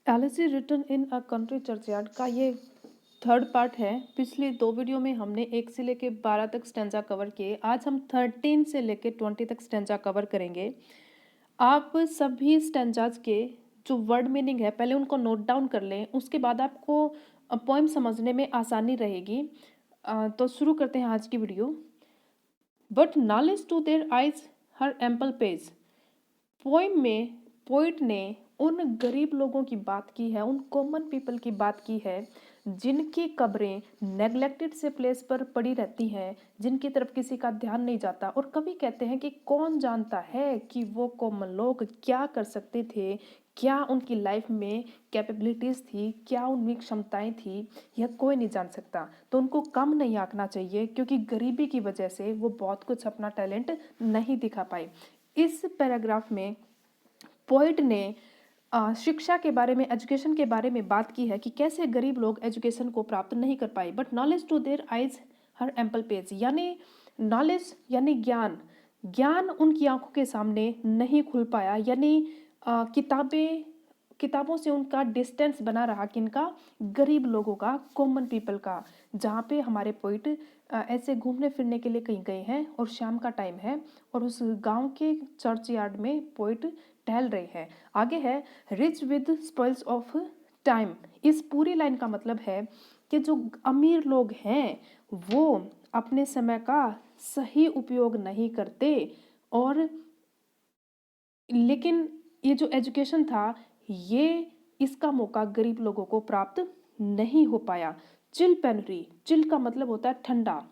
Élysée written in a country churchyard का ये third part है। पिछली 2 वीडियो में हमने 1 से लेके 12 तक स्टैंजा कवर किए। आज हम 13 से लेके 20 तक स्टैंजा कवर करेंगे। आप सभी स्टैंजाज के जो वर्ड मीनिंग है पहले उनको नोट डाउन कर लें, उसके बाद आपको पोएम समझने में आसानी रहेगी। तो शुरू करते हैं आज की video. But knowledge to their eyes her ample page. Poem में पोइट ने उन गरीब लोगों की बात की है, उन कॉमन पीपल की बात की है जिनकी कब्रें नेग्लेक्टेड से प्लेस पर पड़ी रहती हैं, जिनकी तरफ किसी का ध्यान नहीं जाता। और कभी कहते हैं कि कौन जानता है कि वो कॉमन लोग क्या कर सकते थे, क्या उनकी लाइफ में कैपेबिलिटीज़ थी, क्या उनमें क्षमताएं थी, यह कोई नहीं जान सकता। तो उनको कम नहीं आंकना चाहिए, क्योंकि गरीबी की वजह से वो बहुत कुछ अपना टैलेंट नहीं दिखा पाए। इस पैराग्राफ में पोइट ने शिक्षा के बारे में, एजुकेशन के बारे में बात की है कि कैसे गरीब लोग एजुकेशन को प्राप्त नहीं कर पाए। But knowledge to their eyes her ample page, यानी नॉलेज यानी ज्ञान, ज्ञान उनकी आंखों के सामने नहीं खुल पाया। यानी किताबों से उनका डिस्टेंस बना रहा, किनका? गरीब लोगों का, कॉमन पीपल का। जहाँ पे हमारे पोइट ऐसे घूमने फिरने के लिए कहीं गए हैं और शाम का टाइम है और उस गांव के चर्च यार्ड में पोइट टहल रहे हैं। आगे है rich with spoils of time. इस पूरी लाइन का मतलब है कि जो अमीर लोग हैं वो अपने समय का सही उपयोग नहीं करते, और लेकिन ये जो एजुकेशन था, ये इसका मौका गरीब लोगों को प्राप्त नहीं हो पाया। चिल पेनरी, चिल का मतलब होता है ठंडा,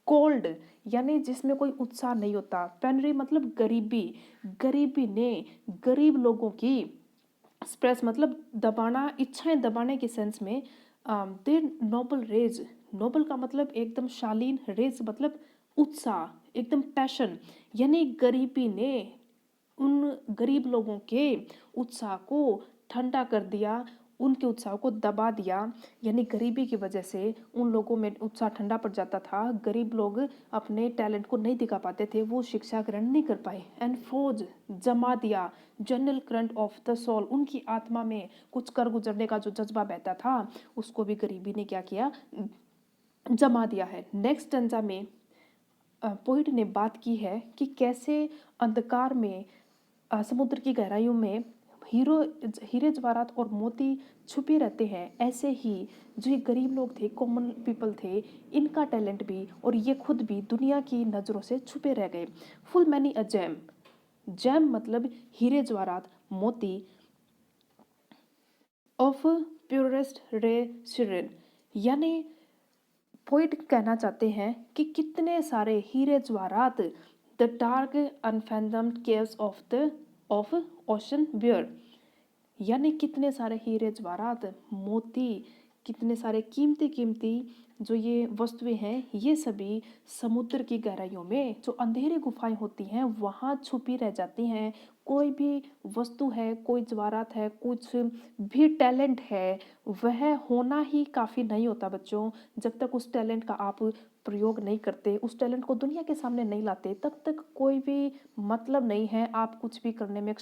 कोल्ड यानी जिसमें कोई उत्साह नहीं होता, पेनरी मतलब गरीबी, गरीबी ने गरीब लोगों की स्प्रेस मतलब दबाना, इच्छाएं दबाने के सेंस में दे नोबल रेज, नोबल का मतलब एकदम शालीन, रेज मतलब उत्साह, एकदम पैशन, यानी गरीबी ने उन गरीब लोगों के उत्साह को ठंडा कर दिया, उनके उत्साह को दबा दिया। यानी गरीबी की वजह से उन लोगों में उत्साह ठंडा पड़ जाता था, गरीब लोग अपने टैलेंट को नहीं दिखा पाते थे, वो शिक्षा ग्रहण नहीं कर पाए। एंड फौज जमा दिया, general current of the soul, उनकी आत्मा में कुछ कर गुजरने का जो जज्बा बहता था उसको भी गरीबी ने क्या किया? जमा दिया है। नेक्स्ट स्टैंजा में पोइट ने बात की है कि कैसे अंधकार में, समुद्र की गहराइयों में हीरे जवाहरात और मोती छुपे रहते हैं। ऐसे ही जो ये गरीब लोग थे, कॉमन पीपल थे, इनका टैलेंट भी और ये खुद भी दुनिया की नज़रों से छुपे रह गए। Full many a gem, gem मतलब हीरे जवाहरात, मोती, ऑफ प्योरेस्ट रे सिरेन, यानी पोइट कहना चाहते हैं कि कितने सारे हीरे जवाहरात, the dark unfathomed caves of ocean bear, यानी कितने सारे हीरे जवाहरात, मोती, कितने सारे कीमती कीमती जो ये वस्तुएं हैं, ये सभी समुद्र की गहराइयों में जो अंधेरी गुफाएं होती हैं वहाँ छुपी रह जाती हैं। कोई भी वस्तु है, कोई जवाहरात है, कुछ भी टैलेंट है, वह होना ही काफ़ी नहीं होता बच्चों। जब तक उस टैलेंट का आप प्रयोग नहीं करते, उस टैलेंट को दुनिया के सामने नहीं लाते, तब तक कोई भी मतलब नहीं है आप कुछ भी करने में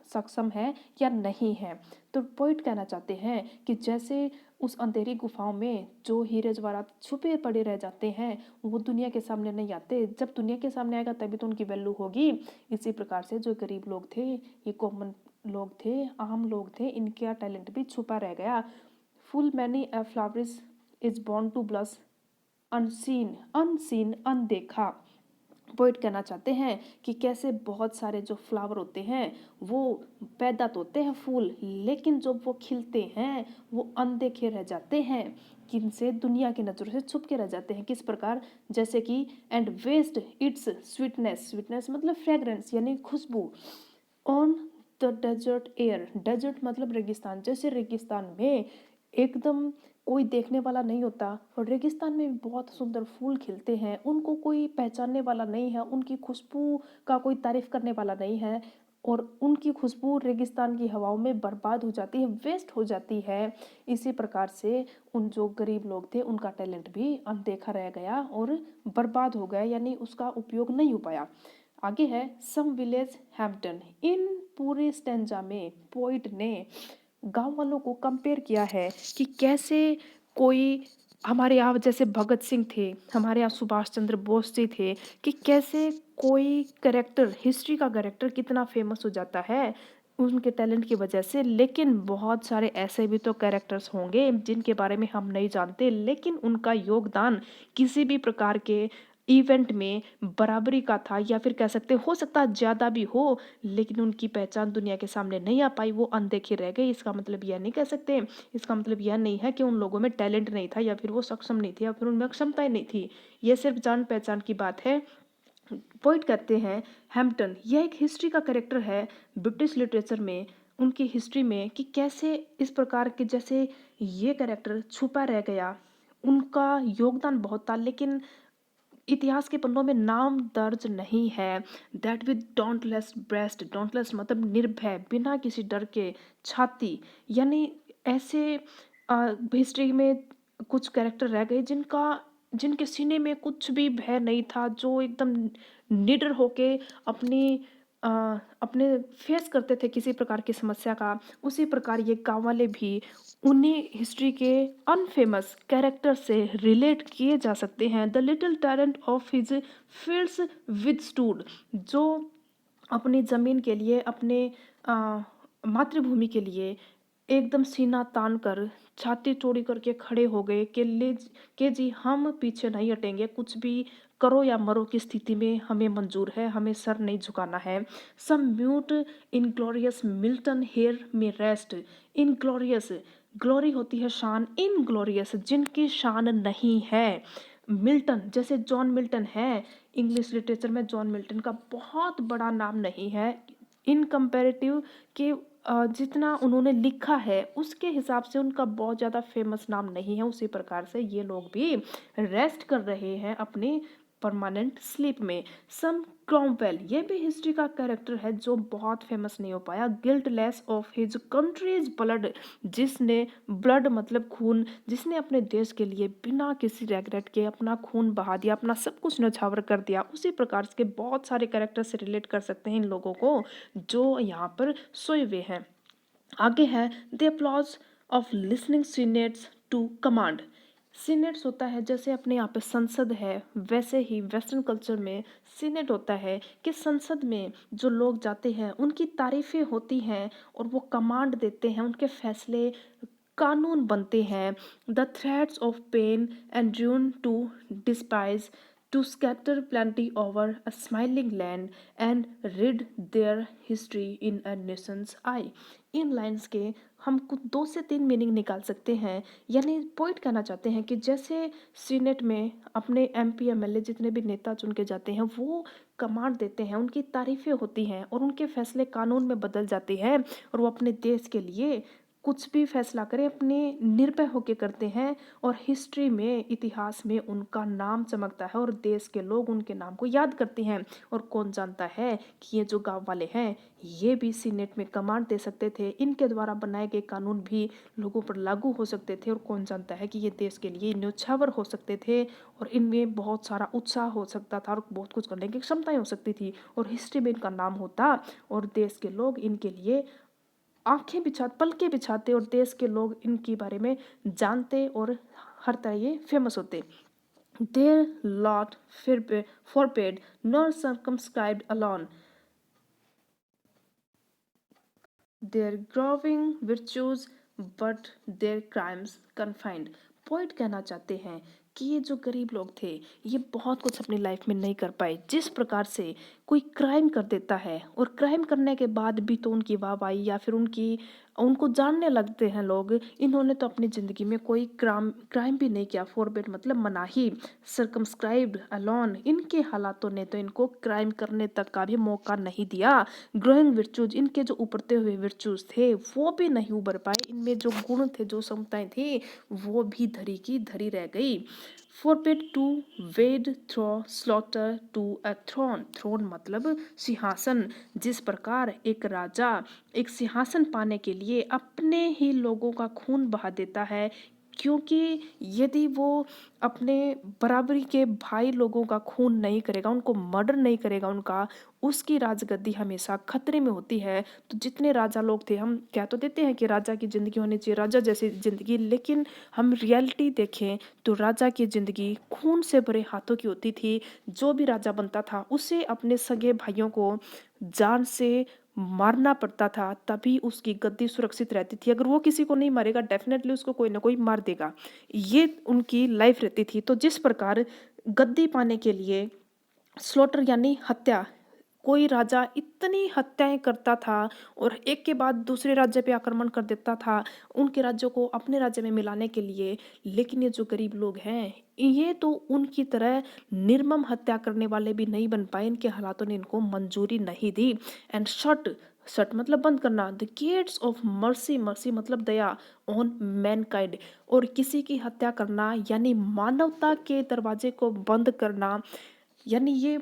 सक्षम है या नहीं है। तो पोइट कहना चाहते हैं कि जैसे उस अंधेरी गुफाओं में जो हीरे जवाहरात छुपे पड़े रह जाते हैं वो दुनिया के सामने नहीं आते, जब दुनिया के सामने आएगा तभी तो उनकी वैल्यू होगी। इसी प्रकार से जो गरीब लोग थे, ये कॉमन लोग थे, आम लोग थे, इनका टैलेंट भी छुपा रह गया। Full many a flower is born to blush unseen, unseen अनदेखा। पोइट कहना चाहते हैं कि कैसे बहुत सारे जो फ्लावर होते हैं वो पैदा तो होते हैं फूल, लेकिन जब वो खिलते हैं वो अनदेखे रह जाते हैं, किनसे? दुनिया की नज़रों से छुप के रह जाते हैं। किस प्रकार? जैसे कि and waste its sweetness, sweetness मतलब फ्रेग्रेंस यानी खुशबू, on the desert air, desert मतलब रेगिस्तान, जैसे रेगिस्तान में एकदम कोई देखने वाला नहीं होता और रेगिस्तान में बहुत सुंदर फूल खिलते हैं, उनको कोई पहचानने वाला नहीं है, उनकी खुशबू का कोई तारीफ करने वाला नहीं है, और उनकी खुशबू रेगिस्तान की हवाओं में बर्बाद हो जाती है, वेस्ट हो जाती है। इसी प्रकार से उन जो गरीब लोग थे उनका टैलेंट भी अनदेखा रह गया और बर्बाद हो गया, यानी उसका उपयोग नहीं हो पाया। आगे है सम विलेज हैम्पटन। इन पूरे स्टेंजा में पोइट ने गांव वालों को कंपेयर किया है कि कैसे कोई हमारे यहाँ जैसे भगत सिंह थे, हमारे यहाँ सुभाष चंद्र बोस जी थे, कि कैसे कोई कैरेक्टर, हिस्ट्री का कैरेक्टर कितना फेमस हो जाता है उनके टैलेंट की वजह से। लेकिन बहुत सारे ऐसे भी तो कैरेक्टर्स होंगे जिनके बारे में हम नहीं जानते, लेकिन उनका योगदान किसी भी प्रकार के इवेंट में बराबरी का था, या फिर कह सकते हो सकता है ज़्यादा भी हो, लेकिन उनकी पहचान दुनिया के सामने नहीं आ पाई, वो अनदेखी रह गई। इसका मतलब यह नहीं कह सकते, इसका मतलब यह नहीं है कि उन लोगों में टैलेंट नहीं था, या फिर वो सक्षम नहीं थे, या फिर उनमें क्षमताएं नहीं थी। ये सिर्फ जान पहचान की बात है। पोइट कहते हैं हैम्पटन, यह एक हिस्ट्री का कैरेक्टर है ब्रिटिश लिटरेचर में, उनकी हिस्ट्री में, कि कैसे इस प्रकार के जैसे ये कैरेक्टर छुपा रह गया। उनका योगदान बहुत था, लेकिन इतिहास के पन्नों में नाम दर्ज नहीं है। That with dauntless breast, dauntless मतलब निर्भय, बिना किसी डर के छाती, यानी ऐसे हिस्ट्री में कुछ कैरेक्टर रह गए जिनके सीने में कुछ भी भय नहीं था, जो एकदम निडर होके अपनी अ, अपने फेस करते थे किसी प्रकार की समस्या का। उसी प्रकार ये गाँव वाले भी उन्हीं हिस्ट्री के अनफेमस कैरेक्टर से रिलेट किए जा सकते हैं। The little talent of his fields withstood, जो अपनी ज़मीन के लिए, अपने मातृभूमि के लिए एकदम सीना तान कर, छाती चौड़ी करके खड़े हो गए कि के जी हम पीछे नहीं हटेंगे, कुछ भी करो या मरो की स्थिति में हमें मंजूर है, हमें सर नहीं झुकाना है। सम म्यूट इनग्लोरियस मिल्टन हेयर में रेस्ट। इनग्लोरियस, ग्लोरी होती है शान, इनग्लोरियस जिनकी शान नहीं है। मिल्टन, जैसे जॉन मिल्टन है, इंग्लिश लिटरेचर में जॉन मिल्टन का बहुत बड़ा नाम नहीं है इन कंपैरेटिव के, जितना उन्होंने लिखा है उसके हिसाब से उनका बहुत ज़्यादा फेमस नाम नहीं है। उसी प्रकार से ये लोग भी रेस्ट कर रहे हैं अपनी परमानेंट स्लीप में। सम क्रॉम्वेल, ये भी हिस्ट्री का कैरेक्टर है जो बहुत फेमस नहीं हो पाया। गिल्टलेस ऑफ हिज कंट्रीज ब्लड, जिसने ब्लड मतलब खून, जिसने अपने देश के लिए बिना किसी रेगरेट के अपना खून बहा दिया, अपना सब कुछ न्यौछावर कर दिया। उसी प्रकार के बहुत सारे कैरेक्टर से रिलेट कर सकते हैं इन लोगों को जो यहाँ पर सोए हुए हैं। आगे है the applause of listening senates to command. Senates होता है जैसे अपने यहाँ पे संसद है, वैसे ही वेस्टर्न कल्चर में सीनेट होता है कि संसद में जो लोग जाते हैं उनकी तारीफें होती हैं और वो कमांड देते हैं, उनके फैसले कानून बनते हैं। The threads of pain and dune to despise, to scatter plenty over a smiling land and read their history in a nation's eye. इन लाइन्स के हम कुछ 2 से 3 मीनिंग निकाल सकते हैं। यानी पॉइंट कहना चाहते हैं कि जैसे सीनेट में अपने एमपी एमएलए जितने भी नेता चुन के जाते हैं, वो कमांड देते हैं, उनकी तारीफें होती हैं और उनके फैसले कानून में बदल जाते हैं, और वो अपने देश के लिए कुछ भी फैसला करें अपने निर्भय होकर करते हैं, और हिस्ट्री में, इतिहास में उनका नाम चमकता है और देश के लोग उनके नाम को याद करते हैं। और कौन जानता है कि ये जो गांव वाले हैं ये भी सीनेट में कमांड दे सकते थे, इनके द्वारा बनाए गए कानून भी लोगों पर लागू हो सकते थे, और कौन जानता है कि ये देश के लिए न्यौछावर हो सकते थे, और इनमें बहुत सारा उत्साह हो सकता था और बहुत कुछ करने की क्षमताएं हो सकती थी, और हिस्ट्री में इनका नाम होता और देश के लोग इनके लिए आंखें बिछा पलके बिछाते और देश के लोग इनके बारे में जानते और हर तरह ये फेमस होते। Their lot forbade nor circumscribed alone their growing virtues but their crimes confined। Point कहना चाहते हैं कि ये जो गरीब लोग थे ये बहुत कुछ अपनी लाइफ में नहीं कर पाए। जिस प्रकार से कोई क्राइम कर देता है और क्राइम करने के बाद भी तो उनकी वाहवाही या फिर उनको जानने लगते हैं लोग, इन्होंने तो अपनी ज़िंदगी में कोई क्राइम भी नहीं किया। फॉरबिड मतलब मनाही, सर्कमस्क्राइब्ड अलोन, इनके हालातों ने तो इनको क्राइम करने तक का भी मौका नहीं दिया। ग्रोइंग विर्चूज, इनके जो उभरते हुए विर्चूज थे वो भी नहीं उभर पाए, इनमें जो गुण थे, जो क्षमताएं थी, वो भी धरी की धरी रह गई। forbid to wade through slaughter to a throne, throne मतलब सिंहासन। जिस प्रकार एक राजा एक सिंहासन पाने के लिए अपने ही लोगों का खून बहा देता है, क्योंकि यदि वो अपने बराबरी के भाई लोगों का खून नहीं करेगा, उनको मर्डर नहीं करेगा उनका, उसकी राजगद्दी हमेशा खतरे में होती है। तो जितने राजा लोग थे, हम कह तो देते हैं कि राजा की ज़िंदगी होनी चाहिए, राजा जैसी ज़िंदगी, लेकिन हम रियलिटी देखें तो राजा की ज़िंदगी खून से भरे हाथों की होती थी। जो भी राजा बनता था उसे अपने सगे भाइयों को जान से मारना पड़ता था, तभी उसकी गद्दी सुरक्षित रहती थी। अगर वो किसी को नहीं मारेगा, डेफिनेटली उसको कोई ना कोई मार देगा। ये उनकी लाइफ रहती थी। तो जिस प्रकार गद्दी पाने के लिए स्लॉटर यानी हत्या, कोई राजा इतनी हत्याएं करता था और एक के बाद दूसरे राज्य पे आक्रमण कर देता था उनके राज्यों को अपने राज्य में मिलाने के लिए। लेकिन ये जो गरीब लोग हैं, ये तो उनकी तरह निर्मम हत्या करने वाले भी नहीं बन पाए, इनके हालातों ने इनको मंजूरी नहीं दी। एंड शट, शट मतलब बंद करना, the gates of mercy, mercy मतलब दया, ऑन मैनकाइंड, और किसी की हत्या करना यानी मानवता के दरवाजे को बंद करना, यानी ये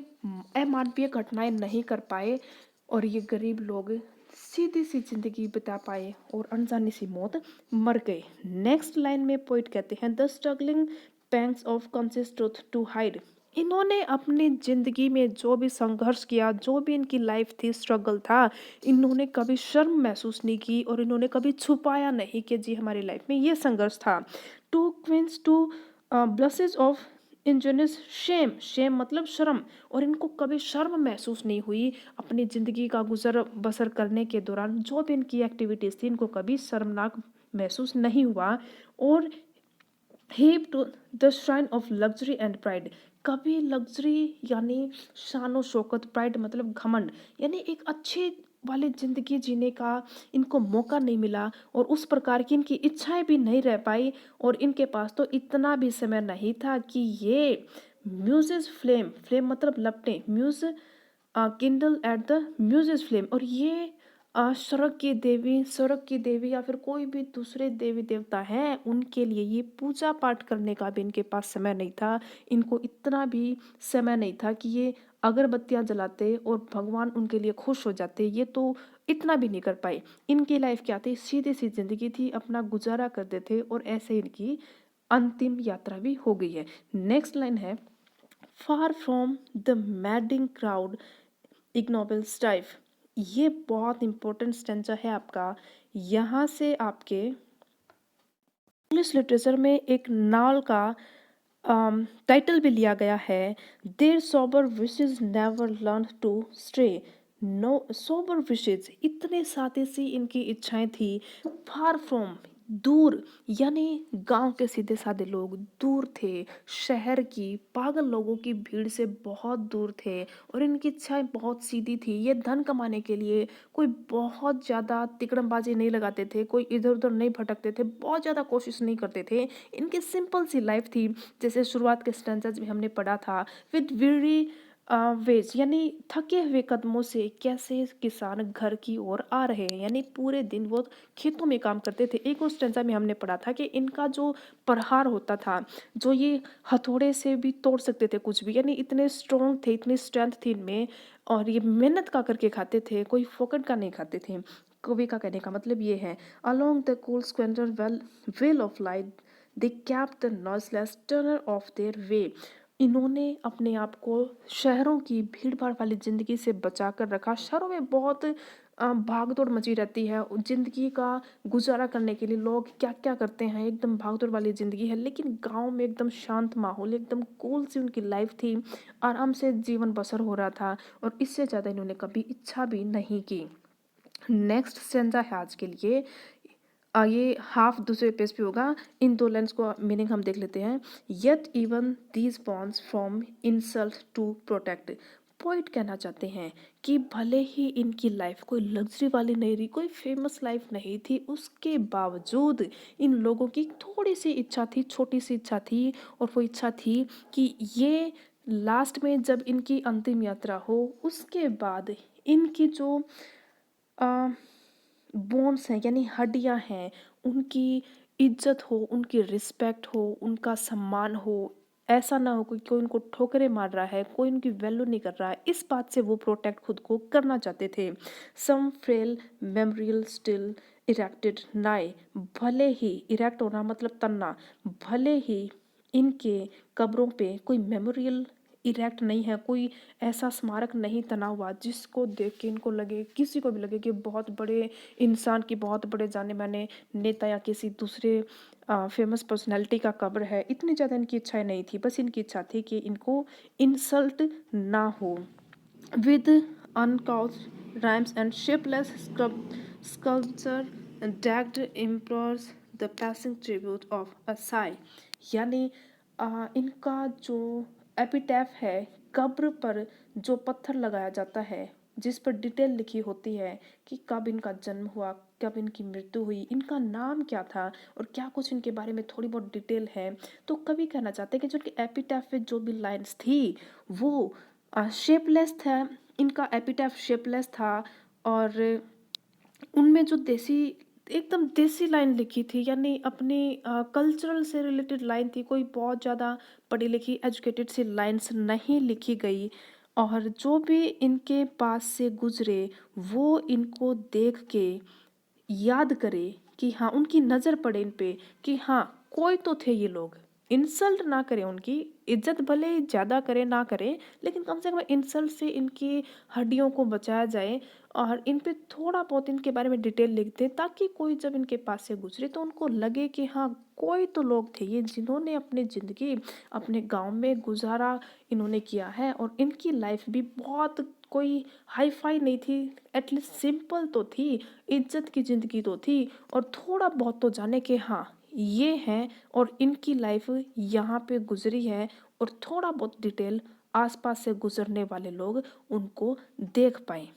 अमानवीय घटनाएं नहीं कर पाए और ये गरीब लोग सीधी सी जिंदगी बिता पाए और अनजानी सी मौत मर गए। नेक्स्ट लाइन में पोइट कहते हैं, the struggling pangs of conscious truth to hide. इन्होंने अपनी जिंदगी में जो भी संघर्ष किया, जो भी इनकी लाइफ थी, स्ट्रगल था, इन्होंने कभी शर्म महसूस नहीं की और इन्होंने कभी छुपाया नहीं कि जी हमारी लाइफ में ये संघर्ष था। To queens to blushes of ingenuous shame, shame मतलब शर्म, और इनको कभी शर्म महसूस नहीं हुई अपनी ज़िंदगी का गुजर बसर करने के दौरान। जो भी इनकी एक्टिविटीज़ थी, इनको कभी शर्मनाक महसूस नहीं हुआ। और heap to the shrine of luxury and pride, कभी लग्जरी यानी शान और शौकत, प्राइड मतलब घमंड, यानी एक अच्छे वाली जिंदगी जीने का इनको मौका नहीं मिला और उस प्रकार की इनकी इच्छाएं भी नहीं रह पाई। और इनके पास तो इतना भी समय नहीं था कि ये म्यूजेस फ्लेम, फ्लेम मतलब लपटें, muse kindle at the muse's flame, और ये स्वर्ग की देवी या फिर कोई भी दूसरे देवी देवता हैं, उनके लिए ये पूजा पाठ करने का भी इनके पास समय नहीं था। इनको इतना भी समय नहीं था कि ये अगरबत्तियां जलाते और भगवान उनके लिए खुश हो जाते, ये तो इतना भी नहीं कर पाए। इनकी लाइफ क्या थी, सीधी सी जिंदगी थी, अपना गुजारा करते थे और ऐसे इनकी अंतिम यात्रा भी हो गई है। नेक्स्ट लाइन है, far from the madding crowd ignoble strife. ये बहुत इंपॉर्टेंट स्टेंजा है आपका। यहाँ से आपके इंग्लिश लिटरेचर में एक नावल का टाइटल भी लिया गया है, their sober wishes never learn to stray. No sober wishes, इतने सादे सी इनकी इच्छाएं थी। फार फ्रॉम दूर, यानी गांव के सीधे साधे लोग दूर थे, शहर की पागल लोगों की भीड़ से बहुत दूर थे और इनकी इच्छाएं बहुत सीधी थी। ये धन कमाने के लिए कोई बहुत ज़्यादा तिकड़मबाजी नहीं लगाते थे, कोई इधर उधर नहीं भटकते थे, बहुत ज़्यादा कोशिश नहीं करते थे। इनकी सिंपल सी लाइफ थी, जैसे शुरुआत के स्टेंजेस में हमने पढ़ा था, विद वेरी वेज, यानी थके हुए कदमों से कैसे किसान घर की ओर आ रहे हैं, यानी पूरे दिन वो खेतों में काम करते थे। एक और स्टेंजा में हमने पढ़ा था कि इनका जो प्रहार होता था, जो ये हथौड़े से भी तोड़ सकते थे कुछ भी, यानी इतने स्ट्रॉन्ग थे, इतनी स्ट्रेंथ थी इनमें, और ये मेहनत का करके खाते थे, कोई फोकट का नहीं खाते थे। कवि का कहने का मतलब ये है, along the cool sequestered vale of light they kept the noiseless tenor of their way. इन्होंने अपने आप को शहरों की भीड़ भाड़ वाली ज़िंदगी से बचा कर रखा। शहरों में बहुत भाग दौड़ मची रहती है, ज़िंदगी का गुजारा करने के लिए लोग क्या क्या करते हैं, एकदम भाग दौड़ वाली ज़िंदगी है। लेकिन गांव में एकदम शांत माहौल, एकदम कूल सी उनकी लाइफ थी, आराम से जीवन बसर हो रहा था और इससे ज़्यादा इन्होंने कभी इच्छा भी नहीं की। नेक्स्ट स्टेंजा है आज के लिए, ये हाफ दूसरे पेज पे होगा। इन दो लाइन्स को मीनिंग हम देख लेते हैं। Yet even these bonds from insult to protect. Point कहना चाहते हैं कि भले ही इनकी लाइफ कोई लग्जरी वाली नहीं रही, कोई फेमस लाइफ नहीं थी, उसके बावजूद इन लोगों की थोड़ी सी इच्छा थी, छोटी सी इच्छा थी, और वो इच्छा थी कि ये लास्ट में जब इनकी अंतिम यात्रा हो, उसके बाद इनकी जो बोन्स हैं यानी हड्डियां हैं, उनकी इज्जत हो, उनकी रिस्पेक्ट हो, उनका सम्मान हो। ऐसा ना हो कि कोई उनको ठोकरें मार रहा है, कोई उनकी वैल्यू नहीं कर रहा है, इस बात से वो प्रोटेक्ट खुद को करना चाहते थे। सम फ्रेल मेमोरियल स्टिल इरेक्टेड नाए, भले ही इरेक्ट होना मतलब तनना, भले ही इनके कब्रों पे कोई मेमोरियल इरेक्ट नहीं है, कोई ऐसा स्मारक नहीं तना हुआ जिसको देख के इनको लगे, किसी को भी लगे कि बहुत बड़े इंसान की, बहुत बड़े जाने माने नेता या किसी दूसरे फेमस पर्सनैलिटी का कब्र है। इतनी ज़्यादा इनकी इच्छाएं नहीं थी, बस इनकी इच्छा थी कि इनको इंसल्ट ना हो। With uncouched rhymes and shapeless sculpture decked emperors the passing tribute of a sigh, यानी इनका जो एपिटैफ है, कब्र पर जो पत्थर लगाया जाता है जिस पर डिटेल लिखी होती है कि कब इनका जन्म हुआ, कब इनकी मृत्यु हुई, इनका नाम क्या था और क्या कुछ इनके बारे में थोड़ी बहुत डिटेल है, तो कवि कहना चाहते हैं कि जो इनके एपिटैफ में जो भी लाइन्स थी वो शेपलेस था। इनका एपिटैफ शेपलेस था और उनमें जो देसी, एकदम देसी लाइन लिखी थी, यानी अपनी कल्चरल से रिलेटेड लाइन थी, कोई बहुत ज़्यादा पढ़ी लिखी एजुकेटेड सी लाइन्स नहीं लिखी गई। और जो भी इनके पास से गुजरे वो इनको देख के याद करे कि हाँ, उनकी नज़र पड़े इन पे कि हाँ, कोई तो थे ये लोग। इंसल्ट ना करें, उनकी इज्जत भले ही ज़्यादा करे ना करे, लेकिन कम से कम इंसल्ट से इनकी हड्डियों को बचाया जाए और इन पे थोड़ा बहुत इनके बारे में डिटेल लिख दें, ताकि कोई जब इनके पास से गुजरे तो उनको लगे कि हाँ, कोई तो लोग थे ये जिन्होंने अपनी ज़िंदगी अपने गांव में गुजारा इन्होंने किया है और इनकी लाइफ भी बहुत कोई हाई फाई नहीं थी, एटलीस्ट सिंपल तो थी, इज्जत की ज़िंदगी तो थी और थोड़ा बहुत तो जाने के हाँ, ये हैं और इनकी लाइफ यहाँ पे गुजरी है और थोड़ा बहुत डिटेल आसपास से गुजरने वाले लोग उनको देख पाएँ।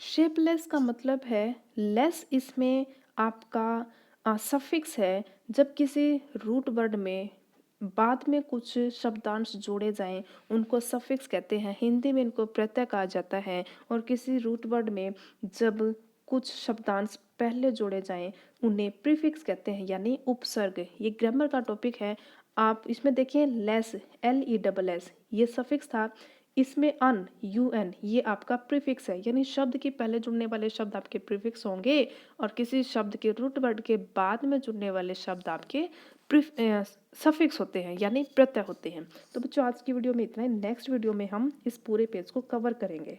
शेपलेस का मतलब है लेस, इसमें आपका सफिक्स है। जब किसी रूट वर्ड में बाद में कुछ शब्दांश जोड़े जाएं उनको सफिक्स कहते हैं, हिंदी में इनको प्रत्यय कहा जाता है। और किसी रूट वर्ड में जब कुछ शब्दांश पहले जोड़े जाएं उन्हें प्रीफिक्स कहते हैं, यानी उपसर्ग। ये ग्रामर का टॉपिक है। आप इसमें देखिए लेस, LESS ये सफिक्स था, इसमें अन, UN ये आपका प्रीफिक्स है, यानी शब्द के पहले जुड़ने वाले शब्द आपके प्रीफिक्स होंगे और किसी शब्द के रूट वर्ड के बाद में जुड़ने वाले शब्द आपके सफिक्स होते हैं, यानी प्रत्यय होते हैं। तो बच्चों, आज की वीडियो में इतना ही। नेक्स्ट वीडियो में हम इस पूरे पेज को कवर करेंगे।